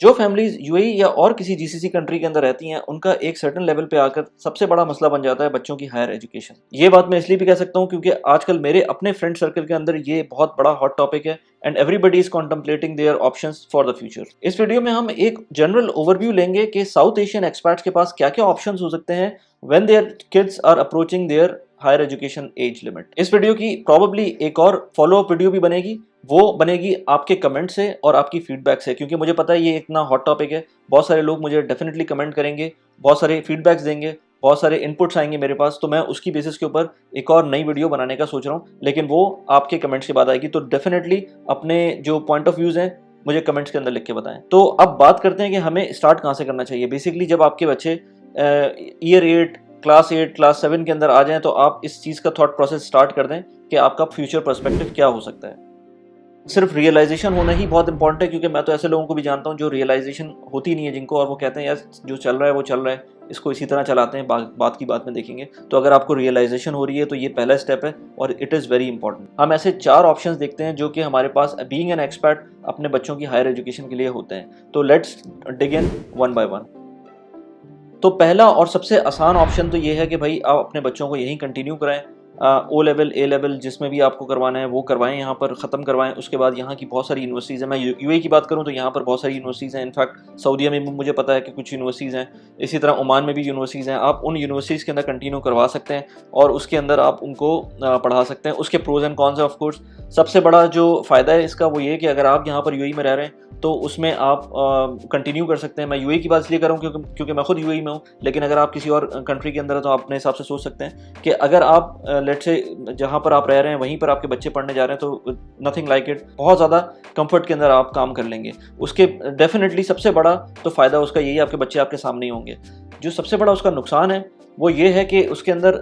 जो families UAE या और किसी जीसीसी कंट्री के अंदर रहती हैं, उनका एक सर्टेन लेवल पे आकर सबसे बड़ा मसला बन जाता है बच्चों की हायर एजुकेशन। ये बात मैं इसलिए भी कह सकता हूँ क्योंकि आजकल मेरे अपने फ्रेंड सर्कल के अंदर ये बहुत बड़ा हॉट टॉपिक है and everybody is contemplating their options for the future. इस वीडियो में हम एक जनरल ओवरव्यू लेंगे कि साउथ एशियन एक्सपर्ट्स के पास क्या क्या ऑप्शंस हो सकते हैं when their kids are approaching their higher education age limit. इस वीडियो की प्रॉबेबली एक और फॉलोअप वीडियो भी बनेगी, वो बनेगी आपके कमेंट से और आपकी फीडबैक से, क्योंकि मुझे पता है ये इतना हॉट टॉपिक है। बहुत सारे लोग मुझे डेफिनेटली कमेंट करेंगे, बहुत सारे फीडबैक्स देंगे, बहुत सारे इनपुट्स आएंगे मेरे पास, तो मैं उसकी बेसिस के ऊपर एक और नई वीडियो बनाने का सोच रहा हूँ, लेकिन वो आपके कमेंट्स के बाद आएगी। तो डेफिनेटली अपने जो पॉइंट ऑफ व्यूज हैं मुझे कमेंट्स के अंदर लिख के बताएं। तो अब बात करते हैं कि हमें स्टार्ट कहाँ से करना चाहिए। बेसिकली जब आपके बच्चे ईयर 8 क्लास 8 क्लास 7 के अंदर आ जाएं तो आप इस चीज़ का थॉट प्रोसेस स्टार्ट कर दें कि आपका फ्यूचर पर्सपेक्टिव क्या हो सकता है। सिर्फ रियलाइजेशन होना ही बहुत इंपॉर्टेंट है, क्योंकि मैं तो ऐसे लोगों को भी जानता हूँ जो रियलाइजेशन होती नहीं है जिनको, और वो कहते हैं यार जो चल रहा है वो चल रहा है, इसको इसी तरह चलाते हैं, बात की बात में देखेंगे। तो अगर आपको रियलाइजेशन हो रही है तो ये पहला स्टेप है और इट इज़ वेरी इंपॉर्टेंट। हम ऐसे 4 ऑप्शंस देखते हैं जो कि हमारे पास बीइंग एन एक्सपर्ट अपने बच्चों की हायर एजुकेशन के लिए होते हैं। तो let's dig in one by one. तो पहला और सबसे आसान ऑप्शन तो ये है कि भाई आप अपने बच्चों को यहीं कंटिन्यू कराएं, ओ लेवल ए लेवल जिसमें भी आपको करवाना है वो करवाएं, यहाँ पर ख़त्म करवाएं। उसके बाद यहाँ की बहुत सारी यूनिवर्सिटीज़ हैं। मैं यूएई की बात करूँ तो यहाँ पर बहुत सारी यूनिवर्सिटीज़ हैं। इनफैक्ट सऊदीया में मुझे पता है कि कुछ यूनिवर्सिटीज़ हैं, इसी तरह ओमान में भी यूनिवर्सिटीज़ हैं। आप उन यूनिवर्सिटीज़ के अंदर कंटिन्यू करवा सकते हैं और उसके अंदर आप उनको पढ़ा सकते हैं। उसके प्रोज एंड कॉन्स है ऑफकोर्स। सबसे बड़ा जो फ़ायदा है इसका वो ये कि अगर आप यहाँ पर यूएई में रह रहे हैं तो उसमें आप कंटिन्यू कर सकते हैं। मैं यूएई की बात इसलिए कर रहा हूँ क्योंकि मैं खुद यूएई में हूँ, लेकिन अगर आप किसी और कंट्री के अंदर है तो आप अपने हिसाब से सोच सकते हैं कि अगर आप लेट्स से जहाँ पर आप रह रहे हैं वहीं पर आपके बच्चे पढ़ने जा रहे हैं तो नथिंग लाइक इट, बहुत ज़्यादा कंफर्ट के अंदर आप काम कर लेंगे। उसके डेफिनेटली सबसे बड़ा तो फ़ायदा उसका यही है, आपके बच्चे आपके सामने ही होंगे। जो सबसे बड़ा उसका नुकसान है वो ये है कि उसके अंदर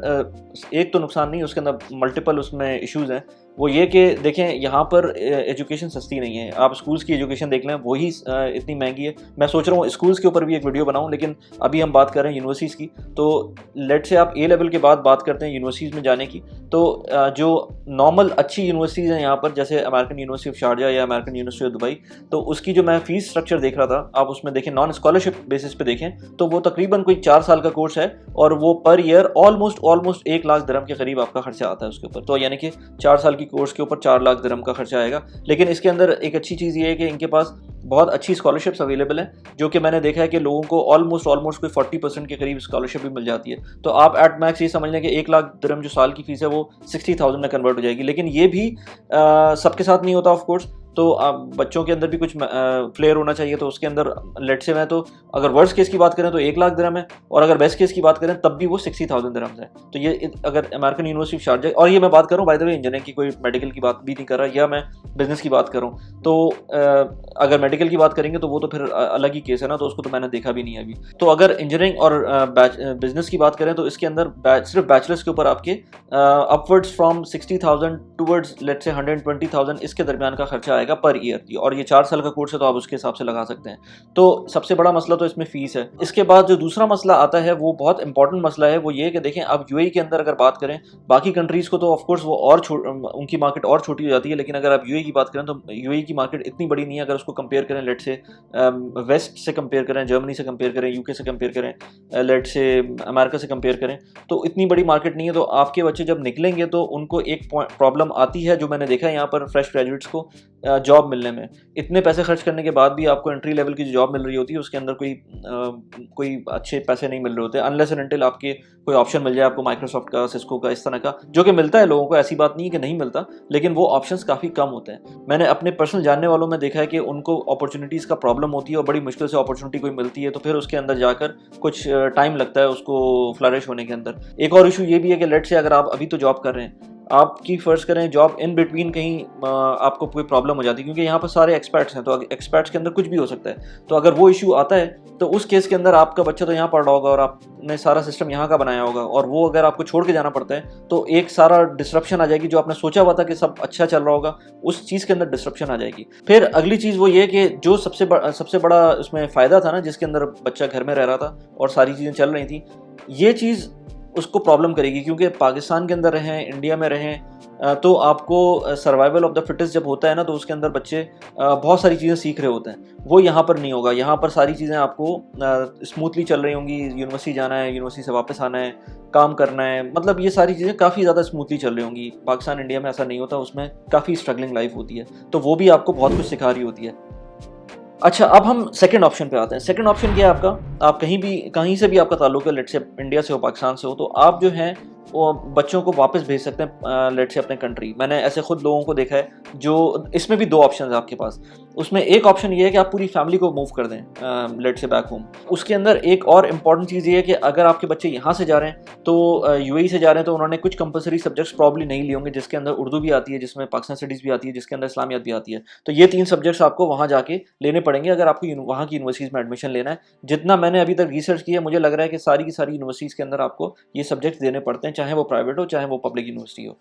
एक तो नुकसान नहीं, उसके अंदर मल्टीपल उसमें इश्यूज़ हैं। वो ये कि देखें यहाँ पर एजुकेशन सस्ती नहीं है। आप स्कूल्स की एजुकेशन देख लें, वही इतनी महंगी है। मैं सोच रहा हूँ स्कूल्स के ऊपर भी एक वीडियो बनाऊँ, लेकिन अभी हम बात कर रहे हैं यूनिवर्सिटीज़ की। तो लेट से आप ए लेवल के बाद बात करते हैं यूनिवर्सिटीज़ में जाने की, तो जो नॉर्मल अच्छी यूनिवर्सिटीज़ हैं यहाँ पर, जैसे अमेरिकन यूनिवर्सिटी ऑफ शारजा या अमेरिकन यूनिवर्सिटी ऑफ दुबई, तो उसकी जो मैं फ़ीस स्ट्रक्चर देख रहा था, आप उसमें देखें नॉन स्कॉलरशिप बेसिस पे देखें तो वो तकरीबन कोई 4 साल का कोर्स है और वो पर ईयर ऑलमोस्ट 1 लाख दिरहम के करीब आपका खर्चा आता है उसके ऊपर। तो यानी कि 4 साल की कोर्स के ऊपर 4 लाख दिरहम का खर्चा आएगा। लेकिन इसके अंदर एक अच्छी चीज़ ये है कि इनके पास बहुत अच्छी स्कॉलरशिप्स अवेलेबल हैं, जो कि मैंने देखा है कि लोगों को ऑलमोस्ट कोई 40% के करीब स्कॉलरशिप भी मिल जाती है। तो आप एट मैक्स ये समझ लें कि 1 लाख दिरहम जो साल की फीस है वो 60,000 में कन्वर्ट हो जाएगी। लेकिन ये भी सबके साथ नहीं होता ऑफ कोर्स। तो बच्चों के अंदर भी कुछ फ्लेयर होना चाहिए। तो उसके अंदर लेट से मैं तो अगर वर्स्ट केस की बात करें तो 1 लाख दिरहम है, और अगर बेस्ट केस की बात करें तब भी वो 60,000 दिरहम्स है। तो ये अगर अमेरिकन यूनिवर्सिटी शारजा, और ये मैं बात कर रहा हूँ बाय द वे इंजीनियरिंग की, कोई मेडिकल की बात भी नहीं कर रहा, या मैं बिजनेस की बात करूँ तो अगर मेडिकल की बात करेंगे तो वो तो फिर अलग ही केस है ना, तो उसको तो मैंने देखा भी नहीं है अभी। तो अगर इंजीनियरिंग और बिजनेस की बात करें तो इसके अंदर सिर्फ बैचलर्स के ऊपर आपके upwards from 60,000 towards let's say 120,000 इसके दरमियान का खर्चा आएगा पर ईयर। और ये 4 साल का कोर्स है तो आप उसके हिसाब से लगा सकते हैं। तो सबसे बड़ा मसला तो इसमें फीस है। इसके बाद जो दूसरा मसला आता है वो बहुत इंपॉर्टेंट मसला है, वो ये कि देखें आप यूएई के अंदर अगर बात करें, बाकी कंट्रीज़ को तो ऑफकोर्स वो और उनकी मार्केट और छोटी हो जाती है, लेकिन अगर आप यूएई की बात करें तो यूएई की मार्केट इतनी बड़ी नहीं है। अगर उसको कंपेयर करें लेट से वेस्ट से कंपेयर करें, जर्मनी से कंपेयर करें, यूके से कंपेयर करें, लेट से अमेरिका से कंपेयर करें, तो इतनी बड़ी मार्केट नहीं है। तो आपके बच्चे जब निकलेंगे तो उनको एक प्रॉब्लम आती है जो मैंने देखा है यहाँ पर फ्रेश ग्रेजुएट्स को जॉब मिलने में। इतने पैसे खर्च करने के बाद भी आपको एंट्री लेवल की जो जॉब मिल रही होती है उसके अंदर कोई अच्छे पैसे नहीं मिल रहे होते, अनलेस एंड अनटिल आपके कोई ऑप्शन मिल जाए आपको माइक्रोसॉफ्ट का, सिस्को का, इस तरह का, जो कि मिलता है लोगों को, ऐसी बात नहीं है कि नहीं मिलता, लेकिन वो ऑप्शंस काफ़ी कम होते हैं। मैंने अपने पर्सनल जानने वालों में देखा है कि उनको अपॉर्चुनिटीज़ का प्रॉब्लम होती है और बड़ी मुश्किल से अपॉर्चुनिटी कोई मिलती है, तो फिर उसके अंदर जाकर कुछ टाइम लगता है उसको फ्लरिश होने के अंदर। एक और इशू ये भी है कि लेट से अगर आप अभी तो जॉब कर रहे हैं, आपकी फ़र्ज़ करें जॉब इन बिटवीन कहीं आपको कोई प्रॉब्लम हो जाती है, क्योंकि यहाँ पर सारे एक्सपर्ट्स हैं, तो एक्सपर्ट्स के अंदर कुछ भी हो सकता है। तो अगर वो इशू आता है तो उस केस के अंदर आपका बच्चा तो यहाँ पढ़ रहा होगा और आपने सारा सिस्टम यहाँ का बनाया होगा, और वो अगर आपको छोड़ के जाना पड़ता है तो एक सारा डिस्ट्रप्शन आ जाएगी। जो आपने सोचा हुआ था कि सब अच्छा चल रहा होगा, उस चीज़ के अंदर डिस्ट्रप्शन आ जाएगी। फिर अगली चीज़ वो ये कि जो सबसे बड़ा उसमें फ़ायदा था ना, जिसके अंदर बच्चा घर में रह रहा था और सारी चीज़ें चल रही थी, ये चीज़ उसको प्रॉब्लम करेगी, क्योंकि पाकिस्तान के अंदर रहें, इंडिया में रहें, तो आपको सर्वाइवल ऑफ द फिटेस्ट जब होता है ना, तो उसके अंदर बच्चे बहुत सारी चीज़ें सीख रहे होते हैं। वो यहाँ पर नहीं होगा। यहाँ पर सारी चीज़ें आपको स्मूथली चल रही होंगी। यूनिवर्सिटी जाना है, यूनिवर्सिटी से वापस आना है, काम करना है, मतलब ये सारी चीज़ें काफ़ी ज़्यादा स्मूथली चल रही होंगी। पाकिस्तान, इंडिया में ऐसा नहीं होता, उसमें काफ़ी स्ट्रगलिंग लाइफ होती है, तो वो भी आपको बहुत कुछ सिखा रही होती है। अच्छा, अब हम सेकंड ऑप्शन पे आते हैं। सेकंड ऑप्शन क्या है आपका? आप कहीं से भी आपका ताल्लुक है, लेट्स से इंडिया से हो, पाकिस्तान से हो, तो आप जो हैं वो बच्चों को वापस भेज सकते हैं लेट्स से अपने कंट्री। मैंने ऐसे खुद लोगों को देखा है। जो इसमें भी दो ऑप्शन है आपके पास। उसमें एक ऑप्शन ये है कि आप पूरी फैमिली को मूव कर दें लेट्स से बैक होम। उसके अंदर एक और इम्पॉर्टेंट चीज़ ये है कि अगर आपके बच्चे यहाँ से जा रहे हैं तो यूएई से जा रहे हैं, तो उन्होंने कुछ कंपलसरी सब्जेक्ट्स प्रॉब्ली नहीं लिए होंगे, जिसके अंदर उर्दू भी आती है, जिसमें पाकिस्तान स्टडीज़ भी आती है, जिसके अंदर इस्लामियात भी आती है। तो ये 3 सब्जेक्ट्स आपको वहाँ जाके लेने पड़ेंगे अगर आपको वहाँ की यूनिवर्सिटीज़ में एडमिशन लेना है। जितना मैंने अभी तक रिसर्च किया, मुझे लग रहा है कि सारी की सारी यूनिवर्सिटीज़ के अंदर आपको ये सब्जेक्ट्स देने पड़ते हैं, चाहे वो प्राइवेट हो, चाहे वो पब्लिक यूनिवर्सिटी हो।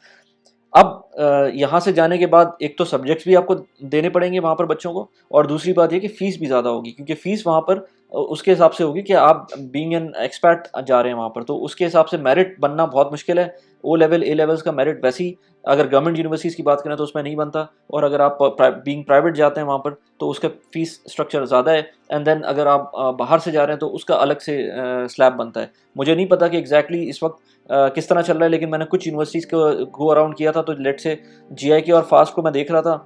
अब यहाँ से जाने के बाद एक तो सब्जेक्ट्स भी आपको देने पड़ेंगे वहाँ पर बच्चों को, और दूसरी बात ये कि फ़ीस भी ज़्यादा होगी, क्योंकि फ़ीस वहाँ पर उसके हिसाब से होगी कि आप बीइंग एन एक्सपैट जा रहे हैं वहाँ पर, तो उसके हिसाब से मेरिट बनना बहुत मुश्किल है। ओ लेवल, ए लेवल्स का मेरिट वैसे ही अगर गवर्नमेंट यूनिवर्सिटीज़ की बात करें तो उसमें नहीं बनता, और अगर आप बीइंग प्राइवेट जाते हैं वहाँ पर तो उसका फ़ीस स्ट्रक्चर ज़्यादा है। एंड देन अगर आप बाहर से जा रहे हैं तो उसका अलग से स्लैब बनता है। मुझे नहीं पता कि एग्जैक्टली इस वक्त किस तरह चल रहा है, लेकिन मैंने कुछ यूनिवर्सिटीज़ को गो अराउंड किया था, तो लेट से जीआईके और फास्ट को मैं देख रहा था।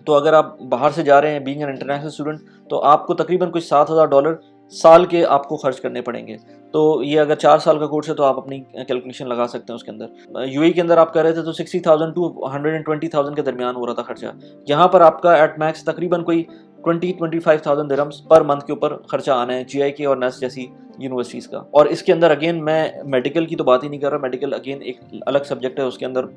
तो अगर आप बाहर से जा रहे हैं बीइंग एन इंटरनेशनल स्टूडेंट, तो आपको तकरीबन कुछ $7,000 साल के आपको खर्च करने पड़ेंगे। तो ये अगर 4 साल का कोर्स है तो आप अपनी कैलकुलेशन लगा सकते हैं उसके अंदर। यूएई के अंदर आप कर रहे थे तो 60,000 टू 120,000 के दरमियान हो रहा था खर्चा। यहाँ पर आपका एट मैक्स तकरीबन कोई 20-25,000 दिरहम्स पर मंथ के ऊपर खर्चा आना है जीआईके और नेस्ट जैसी यूनिवर्सिटीज़ का। और इसके अंदर अगेन मैं मेडिकल की तो बात ही नहीं कर रहा। मेडिकल अगेन एक अलग सब्जेक्ट है, उसके अंदर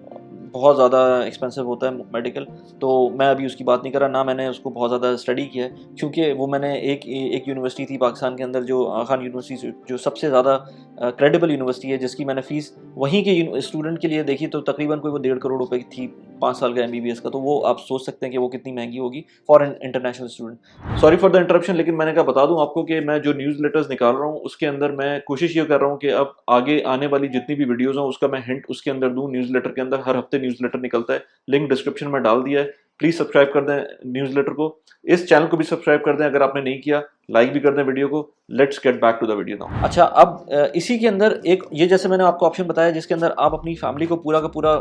बहुत ज़्यादा एक्सपेंसिव होता है मेडिकल, तो मैं अभी उसकी बात नहीं कर रहा, ना मैंने उसको बहुत ज़्यादा स्टडी किया है, क्योंकि वो मैंने एक यूनिवर्सिटी थी पाकिस्तान के अंदर, जो खान यूनिवर्सिटी, जो सबसे ज़्यादा क्रेडिबल यूनिवर्सिटी है, जिसकी मैंने फ़ीस वहीं के स्टूडेंट के लिए देखी तो तकरीबन कोई वो 1.5 करोड़ रुपए की थी 5 साल का एमबीबीएस का। तो वो आप सोच सकते हैं कि वो कितनी महंगी होगी for an international student. Sorry for the interruption, लेकिन मैंने कहा बता दूं आपको कि मैं जो न्यूज़ लेटर्स निकाल रहा हूँ उसके अंदर मैं कोशिश ये कर रहा हूँ कि अब आगे आने वाली जितनी भी वीडियोज़ हों उसका मैं हिंट उसके अंदर दूँ। न्यूज़ लेटर के अंदर हर हफ्ते न्यूज़ लेटर निकलता है, लिंक डिस्क्रिप्शन में डाल दिया है। प्लीज़ सब्सक्राइब कर दें न्यूज़लेटर को, इस चैनल को भी सब्सक्राइब कर दें अगर आपने नहीं किया, लाइक भी कर दें वीडियो को। Let's get back to the video now. अच्छा, अब इसी के अंदर एक ये जैसे मैंने आपको ऑप्शन बताया जिसके अंदर आप अपनी फैमिली को पूरा का पूरा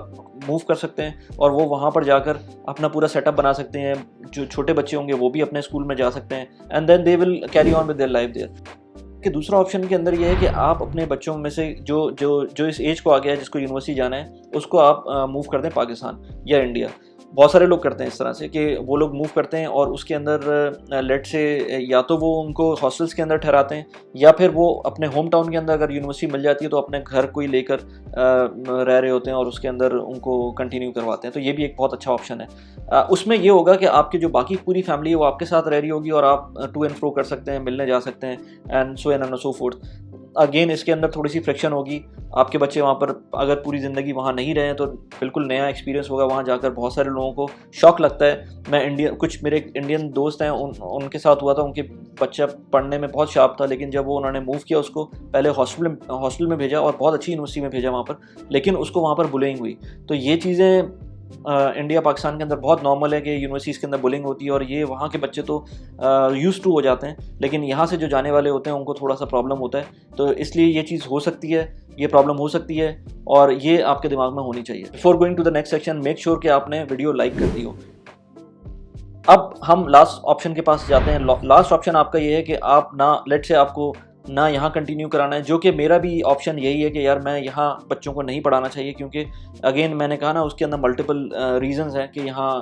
मूव कर सकते हैं और वो वहाँ पर जाकर अपना पूरा सेटअप बना सकते हैं। जो छोटे बच्चे होंगे वो भी अपने स्कूल में जा सकते हैं and then they will carry on with their life there. कि दूसरा ऑप्शन के अंदर ये है कि आप अपने बच्चों में से जो इस एज को आ गया है जिसको यूनिवर्सिटी जाना है उसको आप मूव कर दें पाकिस्तान या इंडिया। बहुत सारे लोग करते हैं इस तरह से कि वो लोग मूव करते हैं और उसके अंदर लेट से या तो वो उनको हॉस्टल्स के अंदर ठहराते हैं या फिर वो अपने होम टाउन के अंदर अगर यूनिवर्सिटी मिल जाती है तो अपने घर कोई लेकर रह रहे होते हैं और उसके अंदर उनको कंटिन्यू करवाते हैं। तो ये भी एक बहुत अच्छा ऑप्शन है। उसमें ये होगा कि आपकी जो बाकी पूरी फैमिली है वो आपके साथ रह रही होगी और आप टू एंड फ्रो कर सकते हैं, मिलने जा सकते हैं एंड सो फोर्थ। अगेन इसके अंदर थोड़ी सी फ्रिक्शन होगी। आपके बच्चे वहाँ पर अगर पूरी ज़िंदगी वहाँ नहीं रहे तो बिल्कुल नया एक्सपीरियंस होगा वहाँ जाकर। बहुत सारे लोगों को शौक लगता है। मैं कुछ मेरे इंडियन दोस्त हैं उनके साथ हुआ था। उनके बच्चा पढ़ने में बहुत शार्प था, लेकिन जब वो उन्होंने मूव किया उसको पहले हॉस्टल में भेजा और बहुत अच्छी यूनिवर्सिटी में भेजा वहाँ पर, लेकिन उसको वहाँ पर बुलिंग हुई। तो ये चीज़ें इंडिया पाकिस्तान के अंदर बहुत नॉर्मल है कि यूनिवर्सिटीज़ के अंदर बुलिंग होती है और ये वहाँ के बच्चे तो यूज़ टू हो जाते हैं, लेकिन यहाँ से जो जाने वाले होते हैं उनको थोड़ा सा प्रॉब्लम होता है। तो इसलिए ये चीज़ हो सकती है, ये प्रॉब्लम हो सकती है और ये आपके दिमाग में होनी चाहिए। Before going to the next section make sure कि आपने वीडियो लाइक कर दी हो। अब हम लास्ट ऑप्शन के पास जाते हैं। लास्ट ऑप्शन आपका ये है कि आप ना लेट से आपको ना यहाँ कंटिन्यू कराना है, जो कि मेरा भी ऑप्शन यही है कि यार मैं यहाँ बच्चों को नहीं पढ़ाना चाहिए, क्योंकि अगेन मैंने कहा ना उसके अंदर मल्टीपल रीजंस हैं कि यहाँ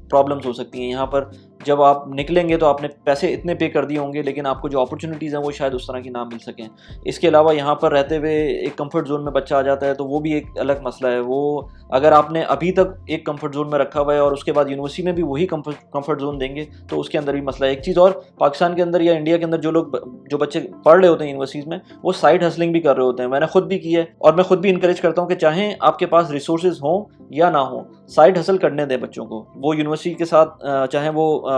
प्रॉब्लम्स हो सकती हैं। यहाँ पर जब आप निकलेंगे तो आपने पैसे इतने पे कर दिए होंगे, लेकिन आपको जो अपॉर्चुनिटीज़ हैं वो शायद उस तरह की ना मिल सकें। इसके अलावा यहाँ पर रहते हुए एक कंफर्ट जोन में बच्चा आ जाता है तो वो भी एक अलग मसला है। वो अगर आपने अभी तक एक कंफर्ट जोन में रखा हुआ है और उसके बाद यूनिवर्सिटी में भी वही कंफर्ट जोन देंगे तो उसके अंदर भी मसला है। एक चीज़ और, पाकिस्तान के अंदर या इंडिया के अंदर जो बच्चे पढ़ रहे होते हैं यूनिवर्सिटीज़ में वो साइड हसलिंग भी कर रहे होते हैं। मैंने खुद भी की है और मैं खुद भी इंकरेज करता हूँ कि चाहे आपके पास रिसोर्सेज हों या ना हो, साइड हसल करने दें बच्चों को। वो यूनिवर्सिटी के साथ चाहे वो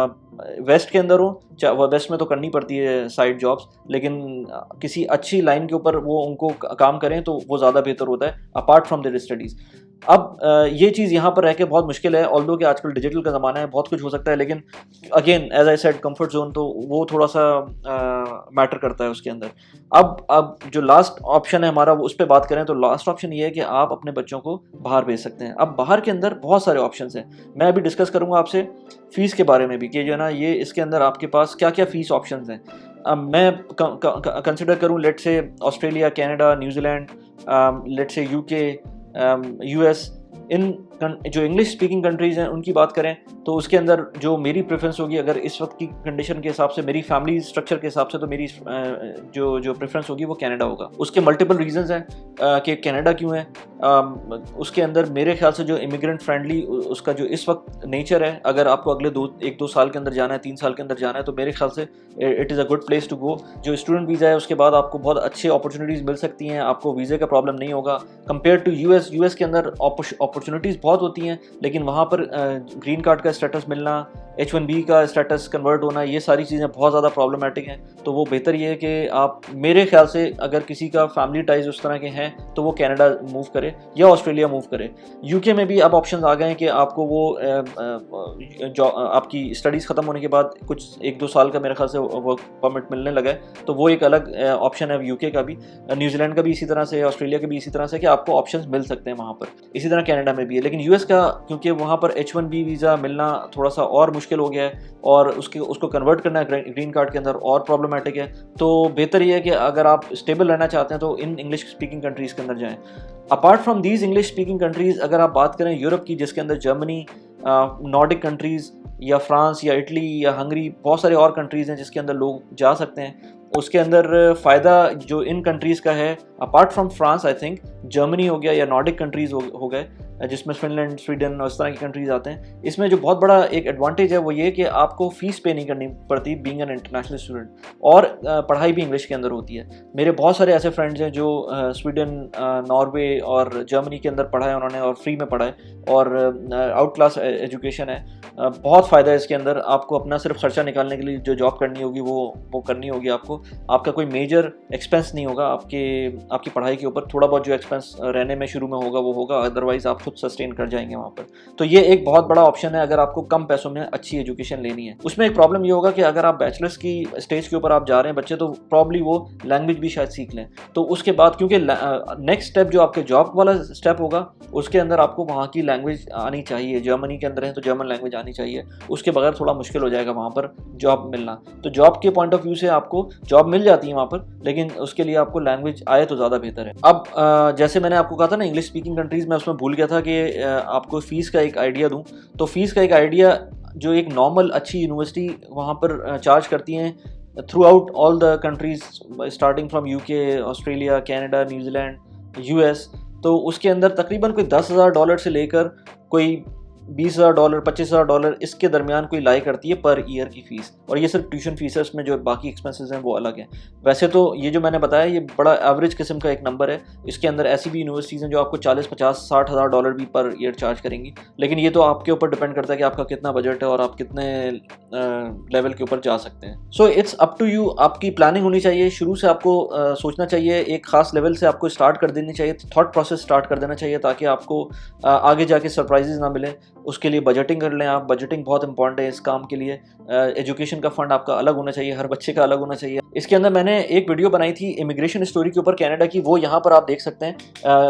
वेस्ट के अंदर हो, वेस्ट में तो करनी पड़ती है साइड जॉब्स, लेकिन किसी अच्छी लाइन के ऊपर वो उनको काम करें तो वो ज़्यादा बेहतर होता है अपार्ट फ्रॉम देयर स्टडीज़। अब ये चीज़ यहाँ पर रह के बहुत मुश्किल है, ऑल्दो कि आजकल डिजिटल का ज़माना है, बहुत कुछ हो सकता है, लेकिन again as I said comfort zone तो वो थोड़ा सा मैटर करता है उसके अंदर। अब जो लास्ट ऑप्शन है हमारा, वो उस पर बात करें तो लास्ट ऑप्शन ये है कि आप अपने बच्चों को बाहर भेज सकते हैं। अब बाहर के अंदर बहुत सारे ऑप्शन हैं, मैं अभी डिस्कस करूँगा आपसे फ़ीस के बारे में भी कि जो है ना ये इसके अंदर आपके पास क्या क्या फ़ीस ऑप्शन हैं। अब मैं कंसिडर करूँ लेट से ऑस्ट्रेलिया, कनाडा, न्यूजीलैंड, लेट से यूके, यूएस, इन जो इंग्लिश स्पीकिंग कंट्रीज़ हैं उनकी बात करें तो उसके अंदर जो मेरी प्रेफरेंस होगी, अगर इस वक्त की कंडीशन के हिसाब से, मेरी फैमिली स्ट्रक्चर के हिसाब से, तो मेरी जो प्रेफरेंस होगी वो कनाडा होगा। उसके मल्टीपल रीजंस हैं कि कनाडा क्यों है। उसके अंदर मेरे ख्याल से जो इमिग्रेंट फ्रेंडली उसका जो इस वक्त नेचर है, अगर आपको अगले 1-2 साल के अंदर जाना है, 3 साल के अंदर जाना है, तो मेरे ख्याल से it is a good place to go. जो स्टूडेंट वीज़ा है उसके बाद आपको बहुत अच्छी अपॉर्चुनिटीज़ मिल सकती हैं, आपको वीज़े का प्रॉब्लम नहीं होगा कंपेयर टू यूएस के अंदर अपॉर्चुनिटीज़ बहुत होती हैं, लेकिन वहाँ पर ग्रीन कार्ड का स्टेटस मिलना, H1B का स्टेटस कन्वर्ट होना, ये सारी चीज़ें बहुत ज़्यादा प्रॉब्लमेटिक हैं। तो वो बेहतर ये है कि आप, मेरे ख्याल से अगर किसी का फैमिली टाइज उस तरह के हैं तो वो कनाडा मूव करे या ऑस्ट्रेलिया मूव करे। यूके में भी अब ऑप्शंस आ गए हैं कि आपको वो जो आपकी स्टडीज़ ख़त्म होने के बाद कुछ 1-2 साल का मेरे ख्याल से वर्क परमिट मिलने लगा है, तो वो एक अलग ऑप्शन है यूके का भी। न्यूजीलैंड का भी इसी तरह से, ऑस्ट्रेलिया का भी इसी तरह से कि आपको ऑप्शंस मिल सकते हैं वहाँ पर। इसी तरह कनाडा में भी है, लेकिन यूएस का क्योंकि वहाँ पर H1B वीज़ा मिलना थोड़ा सा और मुश्किल हो गया है और उसको कन्वर्ट करना है ग्रीन कार्ड के अंदर और प्रॉब्लमेटिक है। तो बेहतर ये है कि अगर आप स्टेबल रहना चाहते हैं तो इन इंग्लिश स्पीकिंग कंट्रीज़ के अंदर जाएं। Apart from these English speaking countries, अगर आप बात करें यूरोप की, जिसके अंदर जर्मनी, नॉर्डिक कंट्रीज़ या फ्रांस या इटली या हंगरी, बहुत सारे और कंट्रीज़ हैं जिसके अंदर लोग जा सकते हैं। उसके अंदर फ़ायदा जो इन कंट्रीज़ का है, apart from France, I think Germany हो गया या नॉर्डिक कंट्रीज़ हो गए, जिसमें फिनलैंड, स्वीडन और इस तरह की कंट्रीज़ आते हैं। इसमें जो बहुत बड़ा एक एडवांटेज है वो ये कि आपको फ़ीस पे नहीं करनी पड़ती बीइंग एन इंटरनेशनल स्टूडेंट, और पढ़ाई भी इंग्लिश के अंदर होती है। मेरे बहुत सारे ऐसे फ्रेंड्स हैं जो स्वीडन, नॉर्वे और जर्मनी के अंदर पढ़ा है उन्होंने, और फ्री में पढ़ा है, और आउट क्लास एजुकेशन है। बहुत फ़ायदा है इसके अंदर। आपको अपना सिर्फ खर्चा निकालने के लिए जो जॉब करनी होगी वो करनी होगी आपको। आपका कोई मेजर एक्सपेंस नहीं होगा आपकी पढ़ाई के ऊपर। थोड़ा बहुत जो एक्सपेंस रहने में शुरू में होगा वो होगा, अदरवाइज़ आप खुद सस्टेन कर जाएंगे वहाँ पर। तो ये एक बहुत बड़ा ऑप्शन है अगर आपको कम पैसों में अच्छी एजुकेशन लेनी है। उसमें एक प्रॉब्लम ये होगा कि अगर आप बैचलर्स की स्टेज के ऊपर आप जा रहे हैं बच्चे, तो प्रॉब्ली वो लैंग्वेज भी शायद सीख लें। तो उसके बाद, क्योंकि नेक्स्ट स्टेप जो आपके जॉब वाला स्टेप होगा उसके अंदर आपको वहाँ की लैंग्वेज आनी चाहिए। जर्मनी के अंदर है तो जर्मन लैंग्वेज आनी चाहिए, उसके बगैर थोड़ा मुश्किल हो जाएगा वहाँ पर जॉब मिलना। तो जॉब के पॉइंट ऑफ व्यू से आपको जॉब मिल जाती है वहाँ पर, लेकिन उसके लिए आपको लैंग्वेज आए तो ज़्यादा बेहतर है। अब जैसे मैंने आपको कहा था ना इंग्लिश स्पीकिंग कंट्रीज़ में, उसमें भूल गया था कि आपको फ़ीस का एक आइडिया दूँ। तो फ़ीस का एक आइडिया, जो एक नॉर्मल अच्छी यूनिवर्सिटी वहाँ पर चार्ज करती हैं through out all the countries, starting from UK, Australia, Canada, New Zealand, US, तो उसके अंदर तकरीबन कोई $10,000 से लेकर कोई $20,000, $25,000 इसके दरमियान कोई लाई करती है पर ईयर की फ़ीस। और ये सिर्फ ट्यूशन फ़ीस है, उसमें जो बाकी एक्सपेंसेस हैं वो अलग हैं। वैसे तो ये जो मैंने बताया ये बड़ा एवरेज किस्म का एक नंबर है। इसके अंदर ऐसी भी यूनिवर्सिटीज़ हैं जो आपको $40,000, $50,000, $60,000 भी पर ईयर चार्ज करेंगी, लेकिन ये तो आपके ऊपर डिपेंड करता है कि आपका कितना बजट है और आप कितने लेवल के ऊपर जा सकते हैं। So it's up to you. आपकी प्लानिंग होनी चाहिए, शुरू से आपको सोचना चाहिए, एक ख़ास लेवल से आपको स्टार्ट कर देनी चाहिए, थॉट प्रोसेस स्टार्ट कर देना चाहिए, ताकि आपको आगे जाके सरप्राइजेज़ ना मिलें। उसके लिए बजटिंग कर लें आप, बजटिंग बहुत इंपॉर्टेंट है इस काम के लिए। एजुकेशन का फ़ंड आपका अलग होना चाहिए, हर बच्चे का अलग होना चाहिए। इसके अंदर मैंने एक वीडियो बनाई थी इमिग्रेशन स्टोरी के ऊपर कनाडा की, वो यहाँ पर आप देख सकते हैं,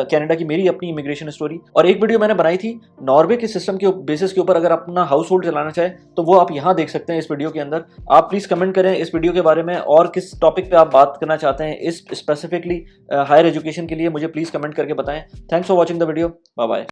कनाडा की मेरी अपनी इमिग्रेशन स्टोरी। और एक वीडियो मैंने बनाई थी नॉर्वे के सिस्टम के बेसिस के ऊपर, अगर अपना हाउस होल्ड चलाना चाहे तो वो आप यहाँ देख सकते हैं इस वीडियो के अंदर। आप प्लीज़ कमेंट करें इस वीडियो के बारे में, और किस टॉपिक पे आप बात करना चाहते हैं इस स्पेसिफिकली हायर एजुकेशन के लिए, मुझे प्लीज़ कमेंट करके बताएं। Thanks for watching the video, bye bye.